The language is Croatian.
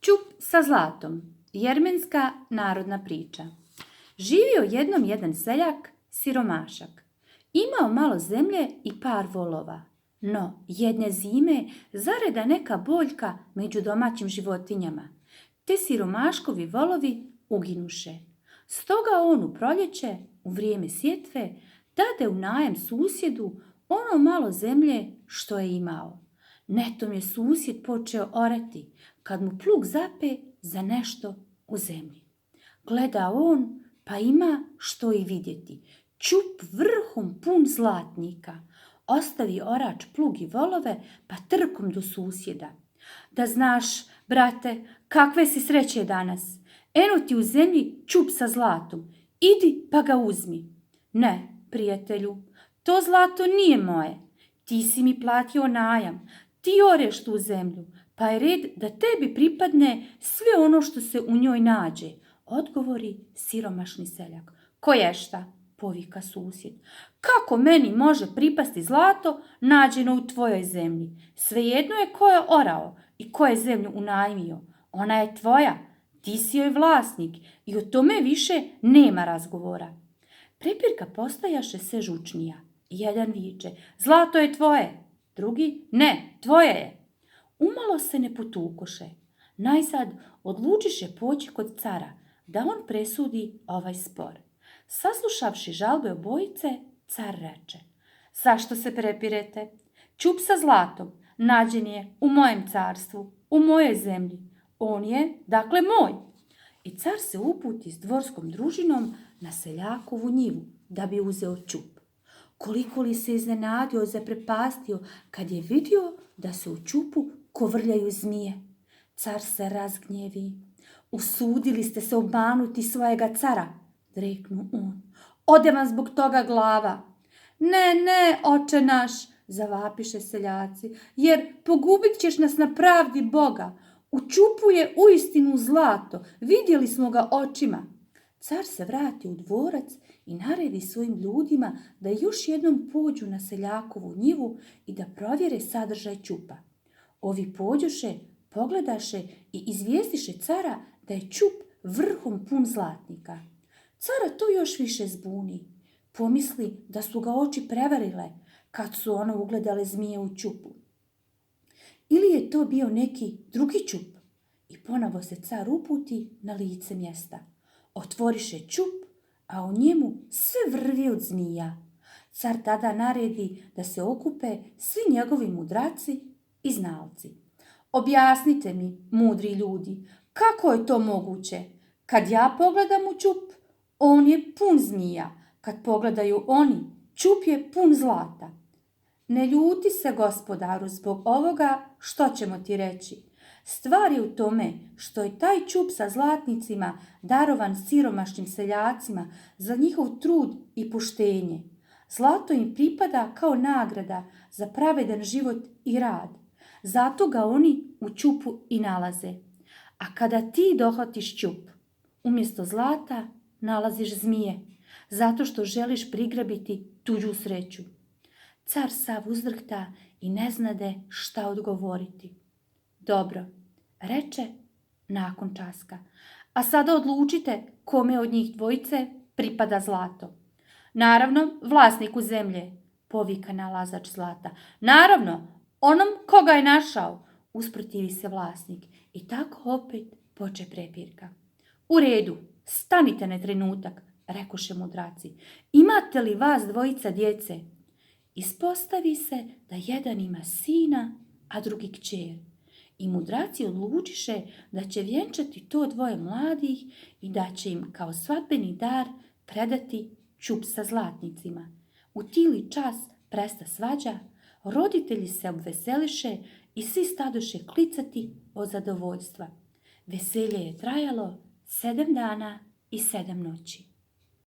Ćup sa zlatom. Jermenska narodna priča. Živio jednom jedan seljak, siromašak. Imao malo zemlje i par volova. No, jedne zime zareda neka boljka među domaćim životinjama. Te siromaškovi volovi uginuše. Stoga on u proljeće, u vrijeme sjetve, dade u najam susjedu ono malo zemlje što je imao. Netom je susjed počeo orati, kad mu plug zape za nešto u zemlji. Gleda on, pa ima što i vidjeti. Ćup vrhom pun zlatnika. Ostavi orač plug i volove, pa trkom do susjeda. Da znaš, brate, kakve si sreće danas. Eno ti u zemlji ćup sa zlatom. Idi pa ga uzmi. Ne, prijatelju, to zlato nije moje. Ti si mi platio najam. Ti oreš tu zemlju, pa je red da tebi pripadne sve ono što se u njoj nađe, odgovori siromašni seljak. Koješta, povika susjed. Kako meni može pripasti zlato nađeno u tvojoj zemlji? Svejedno je ko je orao i ko je zemlju unajmio. Ona je tvoja, ti si joj vlasnik i o tome više nema razgovora. Prepirka postajaše sve žučnija. Jedan viče, zlato je tvoje. Drugi, ne, tvoje je. Umalo se ne potukoše. Najzad odlučiše poći kod cara, da on presudi ovaj spor. Saslušavši žalbe obojice, car reče, zašto se prepirete? Ćup sa zlatom nađen je u mojem carstvu, u mojoj zemlji. On je, dakle, moj. I car se uputi s dvorskom družinom na seljakovu njivu, da bi uzeo ćup. Koliko li se iznenadio, zaprepastio, kad je vidio da se u ćupu kovrljaju zmije. Car se razgnjevi. Usudili ste se obmanuti svojega cara, reknu on. Ode vam zbog toga glava. Ne, oče naš, zavapiše seljaci, jer pogubit ćeš nas na pravdi Boga. U ćupu je uistinu zlato, vidjeli smo ga očima. Car se vrati u dvorac i naredi svojim ljudima da još jednom pođu na seljakovu njivu i da provjere sadržaj ćupa. Ovi pođoše, pogledaše i izvijestiše cara da je ćup vrhom pun zlatnika. Cara to još više zbuni. Pomisli da su ga oči prevarile kad su ono ugledale zmije u ćupu. Ili je to bio neki drugi ćup? I ponovo se car uputi na lice mjesta. Otvoriše ćup, a u njemu sve vrvi od zmija. Car tada naredi da se okupe svi njegovi mudraci i znalci. Objasnite mi, mudri ljudi, kako je to moguće? Kad ja pogledam u ćup, on je pun zmija. Kad pogledaju oni, ćup je pun zlata. Ne ljuti se, gospodaru, zbog ovoga, što ćemo ti reći? Stvar je u tome što je taj ćup sa zlatnicima darovan siromašnim seljacima za njihov trud i poštenje. Zlato im pripada kao nagrada za pravedan život i rad. Zato ga oni u ćupu i nalaze. A kada ti dohvatiš ćup, umjesto zlata nalaziš zmije, zato što želiš prigrabiti tuđu sreću. Car sav uzdrhta i ne znade šta odgovoriti. Dobro, reče nakon časka. A sada odlučite kome od njih dvojice pripada zlato. Naravno, vlasniku zemlje, povika nalazač zlata. Naravno, onom koga je našao, usprotivi se vlasnik. I tako opet poče prepirka. U redu, stanite na trenutak, rekoše mudraci. Imate li vas dvojica djece? Ispostavi se da jedan ima sina, a drugi kćer. I mudraci odlučiše da će vjenčati to dvoje mladih i da će im kao svadbeni dar predati ćup sa zlatnicima. U tili čas presta svađa, roditelji se obveseliše i svi stadoše klicati od zadovoljstva. Veselje je trajalo 7 dana i 7 noći.